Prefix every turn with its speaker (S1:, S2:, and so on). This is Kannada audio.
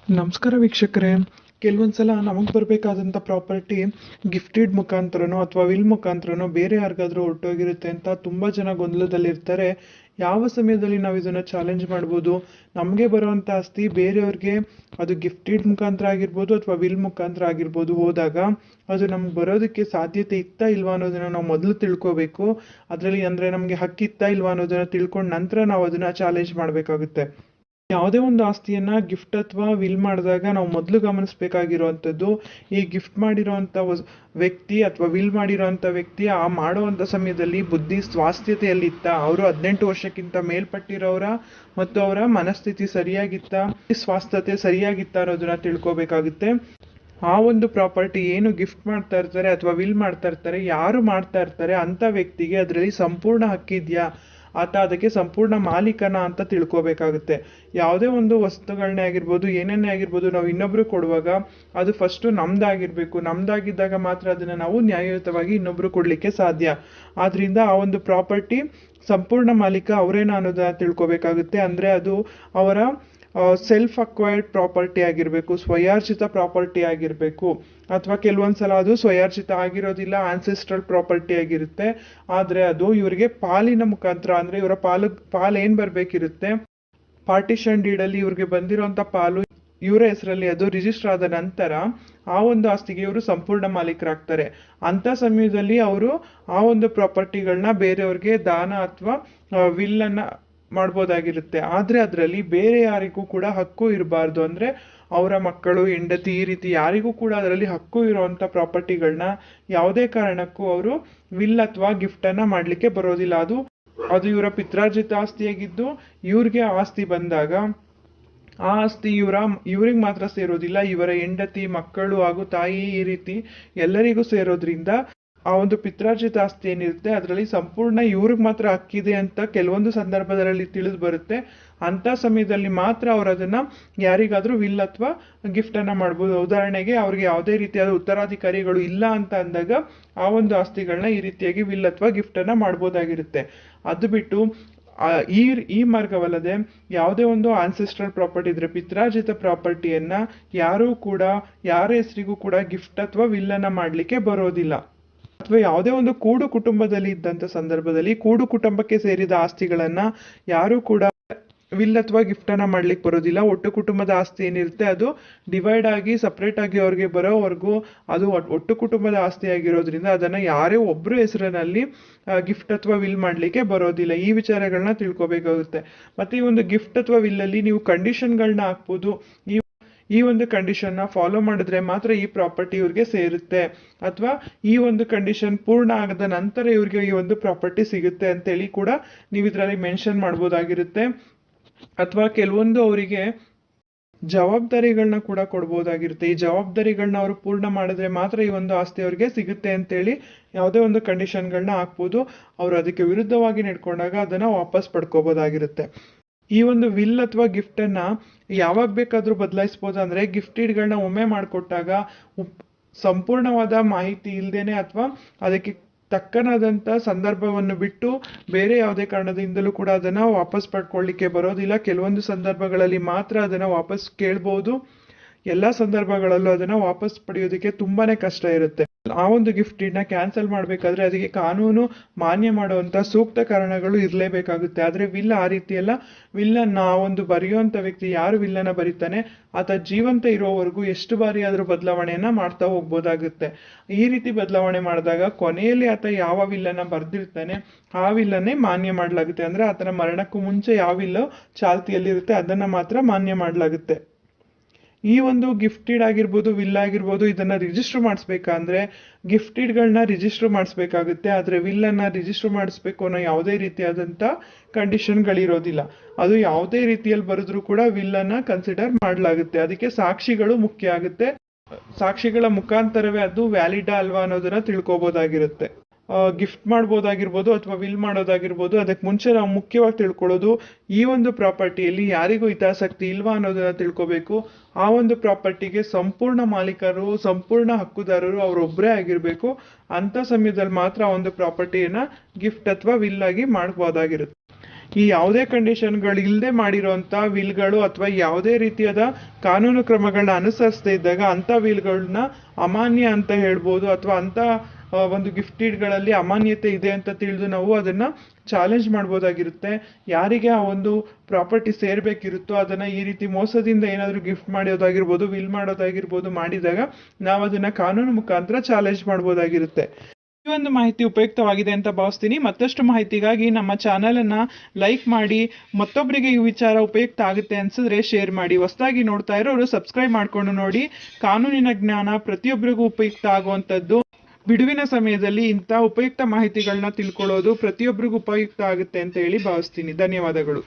S1: ನಮಸ್ಕಾರ ವೀಕ್ಷಕರೇ. ಕೆಲವೊಂದ್ಸಲ ನಮಗೆ ಬರಬೇಕಾದಂಥ ಪ್ರಾಪರ್ಟಿ ಗಿಫ್ಟೆಡ್ ಮುಖಾಂತರನೋ ಅಥವಾ ವಿಲ್ ಮುಖಾಂತರನೋ ಬೇರೆ ಯಾರಿಗಾದ್ರೂ ಹೊರಟೋಗಿರುತ್ತೆ ಅಂತ ತುಂಬ ಜನ ಗೊಂದಲದಲ್ಲಿರ್ತಾರೆ. ಯಾವ ಸಮಯದಲ್ಲಿ ನಾವು ಇದನ್ನು ಚಾಲೆಂಜ್ ಮಾಡ್ಬೋದು? ನಮಗೆ ಬರುವಂಥ ಆಸ್ತಿ ಬೇರೆಯವ್ರಿಗೆ ಅದು ಗಿಫ್ಟೆಡ್ ಮುಖಾಂತರ ಆಗಿರ್ಬೋದು ಅಥವಾ ವಿಲ್ ಮುಖಾಂತರ ಆಗಿರ್ಬೋದು ಹೋದಾಗ ಅದು ನಮ್ಗೆ ಬರೋದಕ್ಕೆ ಸಾಧ್ಯತೆ ಇತ್ತಾ ಇಲ್ವಾ ಅನ್ನೋದನ್ನು ನಾವು ಮೊದಲು ತಿಳ್ಕೋಬೇಕು. ಅದರಲ್ಲಿ ಅಂದರೆ ನಮಗೆ ಹಕ್ಕಿತ್ತಾ ಇಲ್ವಾ ಅನ್ನೋದನ್ನು ತಿಳ್ಕೊಂಡು ನಂತರ ನಾವು ಅದನ್ನು ಚಾಲೆಂಜ್ ಮಾಡಬೇಕಾಗುತ್ತೆ. ಯಾವುದೇ ಒಂದು ಆಸ್ತಿಯನ್ನ ಗಿಫ್ಟ್ ಅಥವಾ ವಿಲ್ ಮಾಡಿದಾಗ ನಾವು ಮೊದಲು ಗಮನಿಸಬೇಕಾಗಿರುವಂಥದ್ದು, ಈ ಗಿಫ್ಟ್ ಮಾಡಿರೋವಂಥ ವ್ಯಕ್ತಿ ಅಥವಾ ವಿಲ್ ಮಾಡಿರೋವಂಥ ವ್ಯಕ್ತಿ ಆ ಮಾಡುವಂಥ ಸಮಯದಲ್ಲಿ ಬುದ್ಧಿ ಸ್ವಾಸ್ಥ್ಯತೆಯಲ್ಲಿತ್ತ, ಅವರು 18 ವರ್ಷಕ್ಕಿಂತ ಮೇಲ್ಪಟ್ಟಿರೋರ ಮತ್ತು ಅವರ ಮನಸ್ಥಿತಿ ಸರಿಯಾಗಿತ್ತ, ಸ್ವಾಸ್ಥ್ಯತೆ ಸರಿಯಾಗಿತ್ತ ಅನ್ನೋದನ್ನ ತಿಳ್ಕೊಬೇಕಾಗುತ್ತೆ. ಆ ಒಂದು ಪ್ರಾಪರ್ಟಿ ಏನು ಗಿಫ್ಟ್ ಮಾಡ್ತಾ ಇರ್ತಾರೆ ಅಥವಾ ವಿಲ್ ಮಾಡ್ತಾ ಇರ್ತಾರೆ, ಯಾರು ಮಾಡ್ತಾ ಇರ್ತಾರೆ ಅಂಥ ವ್ಯಕ್ತಿಗೆ ಅದರಲ್ಲಿ ಸಂಪೂರ್ಣ ಹಕ್ಕಿದೆಯಾ, ಆತ ಅದಕ್ಕೆ ಸಂಪೂರ್ಣ ಮಾಲೀಕನ ಅಂತ ತಿಳ್ಕೊಬೇಕಾಗುತ್ತೆ. ಯಾವುದೇ ಒಂದು ವಸ್ತುಗಳನ್ನೇ ಆಗಿರ್ಬೋದು, ಏನೇನೇ ಆಗಿರ್ಬೋದು, ನಾವು ಇನ್ನೊಬ್ರು ಕೊಡುವಾಗ ಅದು ಫಸ್ಟು ನಮ್ದಾಗಿರ್ಬೇಕು. ನಮ್ದಾಗಿದ್ದಾಗ ಮಾತ್ರ ಅದನ್ನು ನಾವು ನ್ಯಾಯಯುತವಾಗಿ ಇನ್ನೊಬ್ರು ಕೊಡಲಿಕ್ಕೆ ಸಾಧ್ಯ. ಆದ್ರಿಂದ ಆ ಒಂದು ಪ್ರಾಪರ್ಟಿ ಸಂಪೂರ್ಣ ಮಾಲೀಕ ಅವರೇನ ಅನ್ನೋದನ್ನ ತಿಳ್ಕೊಬೇಕಾಗುತ್ತೆ. ಅಂದರೆ ಅದು ಅವರ ಸೆಲ್ಫ್ ಅಕ್ವೈರ್ಡ್ ಪ್ರಾಪರ್ಟಿ ಆಗಿರಬೇಕು, ಸ್ವಯಾರ್ಜಿತ ಪ್ರಾಪರ್ಟಿ ಆಗಿರಬೇಕು. ಅಥವಾ ಕೆಲವೊಂದ್ಸಲ ಅದು ಸ್ವಯಾರ್ಜಿತ ಆಗಿರೋದಿಲ್ಲ, ಆನ್ಸೆಸ್ಟ್ರಲ್ ಪ್ರಾಪರ್ಟಿ ಆಗಿರುತ್ತೆ. ಆದರೆ ಅದು ಇವರಿಗೆ ಪಾಲಿನ ಮುಖಾಂತರ, ಅಂದರೆ ಇವರ ಪಾಲು ಏನು ಬರಬೇಕಿರುತ್ತೆ, ಪಾರ್ಟಿಷನ್ ಡೀಡಲ್ಲಿ ಇವ್ರಿಗೆ ಬಂದಿರೋಂಥ ಪಾಲು ಇವರ ಹೆಸರಲ್ಲಿ ಅದು ರಿಜಿಸ್ಟರ್ ಆದ ನಂತರ ಆ ಒಂದು ಆಸ್ತಿಗೆ ಇವರು ಸಂಪೂರ್ಣ ಮಾಲೀಕರಾಗ್ತಾರೆ. ಅಂಥ ಸಮಯದಲ್ಲಿ ಅವರು ಆ ಒಂದು ಪ್ರಾಪರ್ಟಿಗಳನ್ನ ಬೇರೆಯವ್ರಿಗೆ ದಾನ ಅಥವಾ ವಿಲ್ಲನ್ನು ಮಾಡ್ಬೋದಾಗಿರುತ್ತೆ. ಆದರೆ ಅದರಲ್ಲಿ ಬೇರೆ ಯಾರಿಗೂ ಕೂಡ ಹಕ್ಕು ಇರಬಾರ್ದು. ಅಂದರೆ ಅವರ ಮಕ್ಕಳು, ಹೆಂಡತಿ, ಈ ರೀತಿ ಯಾರಿಗೂ ಕೂಡ ಅದರಲ್ಲಿ ಹಕ್ಕು ಇರುವಂಥ ಪ್ರಾಪರ್ಟಿಗಳನ್ನ ಯಾವುದೇ ಕಾರಣಕ್ಕೂ ಅವರು ವಿಲ್ ಅಥವಾ ಗಿಫ್ಟನ್ನು ಮಾಡಲಿಕ್ಕೆ ಬರೋದಿಲ್ಲ. ಅದು ಇವರ ಪಿತ್ರಾರ್ಜಿತ ಆಸ್ತಿಯಾಗಿದ್ದು ಇವ್ರಿಗೆ ಆಸ್ತಿ ಬಂದಾಗ ಆ ಆಸ್ತಿ ಇವ್ರಿಗೆ ಮಾತ್ರ ಸೇರೋದಿಲ್ಲ, ಇವರ ಹೆಂಡತಿ, ಮಕ್ಕಳು ಹಾಗೂ ತಾಯಿ, ಈ ರೀತಿ ಎಲ್ಲರಿಗೂ ಸೇರೋದ್ರಿಂದ ಆ ಒಂದು ಪಿತ್ರಾರ್ಜಿತ ಆಸ್ತಿ ಏನಿರುತ್ತೆ ಅದರಲ್ಲಿ ಸಂಪೂರ್ಣ ಇವ್ರಿಗೆ ಮಾತ್ರ ಹಕ್ಕಿದೆ ಅಂತ ಕೆಲವೊಂದು ಸಂದರ್ಭದಲ್ಲಿ ತಿಳಿದು ಬರುತ್ತೆ. ಅಂಥ ಸಮಯದಲ್ಲಿ ಮಾತ್ರ ಅವ್ರು ಅದನ್ನು ಯಾರಿಗಾದರೂ ವಿಲ್ ಅಥವಾ ಗಿಫ್ಟನ್ನು ಮಾಡ್ಬೋದು. ಉದಾಹರಣೆಗೆ ಅವ್ರಿಗೆ ಯಾವುದೇ ರೀತಿಯಾದ ಉತ್ತರಾಧಿಕಾರಿಗಳು ಇಲ್ಲ ಅಂತ ಅಂದಾಗ ಆ ಒಂದು ಆಸ್ತಿಗಳನ್ನ ಈ ರೀತಿಯಾಗಿ ವಿಲ್ ಅಥವಾ ಗಿಫ್ಟನ್ನು ಮಾಡ್ಬೋದಾಗಿರುತ್ತೆ. ಅದು ಬಿಟ್ಟು ಈ ಮಾರ್ಗವಲ್ಲದೆ ಯಾವುದೇ ಒಂದು ಆನ್ಸೆಸ್ಟ್ರಲ್ ಪ್ರಾಪರ್ಟಿ ಇದ್ರೆ, ಪಿತ್ರಾರ್ಜಿತ ಪ್ರಾಪರ್ಟಿಯನ್ನು ಯಾರೂ ಕೂಡ ಯಾರ ಹೆಸರಿಗೂ ಕೂಡ ಗಿಫ್ಟ್ ಅಥವಾ ವಿಲ್ಲನ್ನು ಮಾಡಲಿಕ್ಕೆ ಬರೋದಿಲ್ಲ. ಅಥವಾ ಯಾವುದೇ ಒಂದು ಕೂಡು ಕುಟುಂಬದಲ್ಲಿ ಇದ್ದಂಥ ಸಂದರ್ಭದಲ್ಲಿ ಕೂಡು ಕುಟುಂಬಕ್ಕೆ ಸೇರಿದ ಆಸ್ತಿಗಳನ್ನು ಯಾರೂ ಕೂಡ ವಿಲ್ ಅಥವಾ ಗಿಫ್ಟನ್ನು ಮಾಡ್ಲಿಕ್ಕೆ ಬರೋದಿಲ್ಲ. ಒಟ್ಟು ಕುಟುಂಬದ ಆಸ್ತಿ ಏನಿರುತ್ತೆ ಅದು ಡಿವೈಡ್ ಆಗಿ ಸಪ್ರೇಟ್ ಆಗಿ ಅವ್ರಿಗೆ ಬರೋವರೆಗೂ ಅದು ಒಟ್ಟು ಕುಟುಂಬದ ಆಸ್ತಿ ಆಗಿರೋದ್ರಿಂದ ಅದನ್ನು ಯಾರೇ ಒಬ್ಬರು ಹೆಸರಿನಲ್ಲಿ ಗಿಫ್ಟ್ ಅಥವಾ ವಿಲ್ ಮಾಡಲಿಕ್ಕೆ ಬರೋದಿಲ್ಲ. ಈ ವಿಚಾರಗಳನ್ನ ತಿಳ್ಕೊಬೇಕಾಗುತ್ತೆ. ಮತ್ತು ಈ ಒಂದು ಗಿಫ್ಟ್ ಅಥವಾ ವಿಲ್ಲಲ್ಲಿ ನೀವು ಕಂಡೀಷನ್ಗಳನ್ನ ಹಾಕ್ಬೋದು. ಈ ಒಂದು ಕಂಡೀಷನ್ನ ಫಾಲೋ ಮಾಡಿದ್ರೆ ಮಾತ್ರ ಈ ಪ್ರಾಪರ್ಟಿ ಇವ್ರಿಗೆ ಸೇರುತ್ತೆ, ಅಥವಾ ಈ ಒಂದು ಕಂಡೀಷನ್ ಪೂರ್ಣ ಆಗದ ನಂತರ ಇವ್ರಿಗೆ ಈ ಒಂದು ಪ್ರಾಪರ್ಟಿ ಸಿಗುತ್ತೆ ಅಂತೇಳಿ ಕೂಡ ನೀವು ಇದರಲ್ಲಿ ಮೆನ್ಷನ್ ಮಾಡ್ಬೋದಾಗಿರುತ್ತೆ. ಅಥವಾ ಕೆಲವೊಂದು ಅವರಿಗೆ ಜವಾಬ್ದಾರಿಗಳನ್ನ ಕೂಡ ಕೊಡ್ಬೋದಾಗಿರುತ್ತೆ. ಈ ಜವಾಬ್ದಾರಿಗಳನ್ನ ಅವರು ಪೂರ್ಣ ಮಾಡಿದ್ರೆ ಮಾತ್ರ ಈ ಒಂದು ಆಸ್ತಿ ಅವ್ರಿಗೆ ಸಿಗುತ್ತೆ ಅಂತೇಳಿ ಯಾವುದೇ ಒಂದು ಕಂಡೀಷನ್ಗಳನ್ನ ಹಾಕ್ಬೋದು. ಅವರು ಅದಕ್ಕೆ ವಿರುದ್ಧವಾಗಿ ನಡ್ಕೊಂಡಾಗ ಅದನ್ನು ವಾಪಸ್ ಪಡ್ಕೋಬೋದಾಗಿರುತ್ತೆ. ಈ ಒಂದು ವಿಲ್ ಅಥವಾ ಗಿಫ್ಟನ್ನು ಯಾವಾಗ ಬೇಕಾದರೂ ಬದಲಾಯಿಸ್ಬೋದು. ಅಂದರೆ ಗಿಫ್ಟೆಡ್ಗಳನ್ನ ಒಮ್ಮೆ ಮಾಡಿಕೊಟ್ಟಾಗ ಸಂಪೂರ್ಣವಾದ ಮಾಹಿತಿ ಇಲ್ಲದೇನೆ ಅಥವಾ ಅದಕ್ಕೆ ತಕ್ಕನಾದಂಥ ಸಂದರ್ಭವನ್ನು ಬಿಟ್ಟು ಬೇರೆ ಯಾವುದೇ ಕಾರಣದಿಂದಲೂ ಕೂಡ ಅದನ್ನು ವಾಪಸ್ ಪಡ್ಕೊಳ್ಳಿಕ್ಕೆ ಬರೋದಿಲ್ಲ. ಕೆಲವೊಂದು ಸಂದರ್ಭಗಳಲ್ಲಿ ಮಾತ್ರ ಅದನ್ನು ವಾಪಸ್ ಕೇಳ್ಬೋದು. ಎಲ್ಲ ಸಂದರ್ಭಗಳಲ್ಲೂ ಅದನ್ನು ವಾಪಸ್ ಪಡೆಯೋದಕ್ಕೆ ತುಂಬಾ ಕಷ್ಟ ಇರುತ್ತೆ. ಆ ಒಂದು ಗಿಫ್ಟನ್ನ ಕ್ಯಾನ್ಸಲ್ ಮಾಡಬೇಕಾದ್ರೆ ಅದಕ್ಕೆ ಕಾನೂನು ಮಾನ್ಯ ಮಾಡುವಂಥ ಸೂಕ್ತ ಕಾರಣಗಳು ಇರಲೇಬೇಕಾಗುತ್ತೆ. ಆದರೆ ವಿಲ್ ಆ ರೀತಿಯಲ್ಲ. ವಿಲ್ಲನ್ನು ಆ ಒಂದು ಬರೆಯುವಂಥ ವ್ಯಕ್ತಿ ಯಾರು ವಿಲ್ಲನ್ನು ಬರೀತಾನೆ ಆತ ಜೀವಂತ ಇರೋವರೆಗೂ ಎಷ್ಟು ಬಾರಿ ಆದರೂ ಬದಲಾವಣೆಯನ್ನು ಮಾಡ್ತಾ ಹೋಗ್ಬೋದಾಗುತ್ತೆ. ಈ ರೀತಿ ಬದಲಾವಣೆ ಮಾಡಿದಾಗ ಕೊನೆಯಲ್ಲಿ ಆತ ಯಾವ ವಿಲ್ಲನ್ನು ಬರೆದಿರ್ತಾನೆ ಆ ವಿಲ್ಲನ್ನೇ ಮಾನ್ಯ ಮಾಡಲಾಗುತ್ತೆ. ಅಂದರೆ ಆತನ ಮರಣಕ್ಕೂ ಮುಂಚೆ ಯಾವ ವಿಲ್ಲು ಚಾಲ್ತಿಯಲ್ಲಿರುತ್ತೆ ಅದನ್ನು ಮಾತ್ರ ಮಾನ್ಯ ಮಾಡಲಾಗುತ್ತೆ. ಈ ಒಂದು ಗಿಫ್ಟೆಡ್ ಆಗಿರ್ಬೋದು, ವಿಲ್ ಆಗಿರ್ಬೋದು, ಇದನ್ನು ರಿಜಿಸ್ಟರ್ ಮಾಡಿಸ್ಬೇಕಂದ್ರೆ ಗಿಫ್ಟೆಡ್ಗಳನ್ನ ರಿಜಿಸ್ಟರ್ ಮಾಡಿಸ್ಬೇಕಾಗುತ್ತೆ. ಆದರೆ ವಿಲ್ಲನ್ನು ರಿಜಿಸ್ಟರ್ ಮಾಡಿಸ್ಬೇಕು ಅನ್ನೋ ಯಾವುದೇ ರೀತಿಯಾದಂಥ ಕಂಡೀಷನ್ಗಳಿರೋದಿಲ್ಲ. ಅದು ಯಾವುದೇ ರೀತಿಯಲ್ಲಿ ಬರೆದ್ರೂ ಕೂಡ ವಿಲ್ಲನ್ನು ಕನ್ಸಿಡರ್ ಮಾಡಲಾಗುತ್ತೆ. ಅದಕ್ಕೆ ಸಾಕ್ಷಿಗಳು ಮುಖ್ಯ ಆಗುತ್ತೆ. ಸಾಕ್ಷಿಗಳ ಮುಖಾಂತರವೇ ಅದು ವ್ಯಾಲಿಡಾ ಅಲ್ವಾ ಅನ್ನೋದನ್ನು ತಿಳ್ಕೊಬೋದಾಗಿರುತ್ತೆ. ಗಿಫ್ಟ್ ಮಾಡ್ಬೋದಾಗಿರ್ಬೋದು ಅಥವಾ ವಿಲ್ ಮಾಡೋದಾಗಿರ್ಬೋದು. ಅದಕ್ಕೆ ಮುಂಚೆ ನಾವು ಮುಖ್ಯವಾಗಿ ತಿಳ್ಕೊಳ್ಳೋದು ಈ ಒಂದು ಪ್ರಾಪರ್ಟಿಯಲ್ಲಿ ಯಾರಿಗೂ ಹಿತಾಸಕ್ತಿ ಇಲ್ವಾ ಅನ್ನೋದನ್ನ ತಿಳ್ಕೊಬೇಕು. ಆ ಒಂದು ಪ್ರಾಪರ್ಟಿಗೆ ಸಂಪೂರ್ಣ ಮಾಲೀಕರು, ಸಂಪೂರ್ಣ ಹಕ್ಕುದಾರರು ಅವರೊಬ್ಬರೇ ಆಗಿರಬೇಕು. ಅಂಥ ಸಮಯದಲ್ಲಿ ಮಾತ್ರ ಆ ಒಂದು ಪ್ರಾಪರ್ಟಿಯನ್ನು ಗಿಫ್ಟ್ ಅಥವಾ ವಿಲ್ ಆಗಿ ಮಾಡ್ಬೋದಾಗಿರುತ್ತೆ. ಈ ಯಾವುದೇ ಕಂಡೀಷನ್ಗಳು ಇಲ್ಲದೆ ಮಾಡಿರೋಂಥ ವಿಲ್ಗಳು ಅಥವಾ ಯಾವುದೇ ರೀತಿಯಾದ ಕಾನೂನು ಕ್ರಮಗಳನ್ನ ಅನುಸರಿಸದೇ ಇದ್ದಾಗ ಅಂಥ ವಿಲ್ಗಳನ್ನ ಅಮಾನ್ಯ ಅಂತ ಹೇಳ್ಬೋದು, ಅಥವಾ ಅಂಥ ಒಂದು ಗಿಫ್ಟೆಡ್ಗಳಲ್ಲಿ ಅಮಾನ್ಯತೆ ಇದೆ ಅಂತ ತಿಳಿದು ನಾವು ಅದನ್ನು ಚಾಲೆಂಜ್ ಮಾಡ್ಬೋದಾಗಿರುತ್ತೆ. ಯಾರಿಗೆ ಆ ಒಂದು ಪ್ರಾಪರ್ಟಿ ಸೇರಬೇಕಿರುತ್ತೋ ಅದನ್ನು ಈ ರೀತಿ ಮೋಸದಿಂದ ಏನಾದರೂ ಗಿಫ್ಟ್ ಮಾಡೋದಾಗಿರ್ಬೋದು, ವಿಲ್ ಮಾಡೋದಾಗಿರ್ಬೋದು ಮಾಡಿದಾಗ ನಾವು ಅದನ್ನು ಕಾನೂನು ಮುಖಾಂತರ ಚಾಲೆಂಜ್ ಮಾಡ್ಬೋದಾಗಿರುತ್ತೆ. ಈ ಒಂದು ಮಾಹಿತಿ ಉಪಯುಕ್ತವಾಗಿದೆ ಅಂತ ಭಾವಿಸ್ತೀನಿ. ಮತ್ತಷ್ಟು ಮಾಹಿತಿಗಾಗಿ ನಮ್ಮ ಚಾನಲನ್ನು ಲೈಕ್ ಮಾಡಿ, ಮತ್ತೊಬ್ಬರಿಗೆ ಈ ವಿಚಾರ ಉಪಯುಕ್ತ ಆಗುತ್ತೆ ಅನ್ಸಿದ್ರೆ ಶೇರ್ ಮಾಡಿ. ಹೊಸದಾಗಿ ನೋಡ್ತಾ ಇರೋರು ಸಬ್ಸ್ಕ್ರೈಬ್ ಮಾಡ್ಕೊಂಡು ನೋಡಿ. ಕಾನೂನಿನ ಜ್ಞಾನ ಪ್ರತಿಯೊಬ್ಬರಿಗೂ ಉಪಯುಕ್ತ ಆಗುವಂಥದ್ದು. ಬಿಡುವಿನ ಸಮಯದಲ್ಲಿ ಇಂಥ ಉಪಯುಕ್ತ ಮಾಹಿತಿಗಳನ್ನ ತಿಳ್ಕೊಳ್ಳೋದು ಪ್ರತಿಯೊಬ್ಬರಿಗೂ ಉಪಯುಕ್ತ ಆಗುತ್ತೆ ಅಂತ ಹೇಳಿ ಭಾವಿಸ್ತೀನಿ. ಧನ್ಯವಾದಗಳು.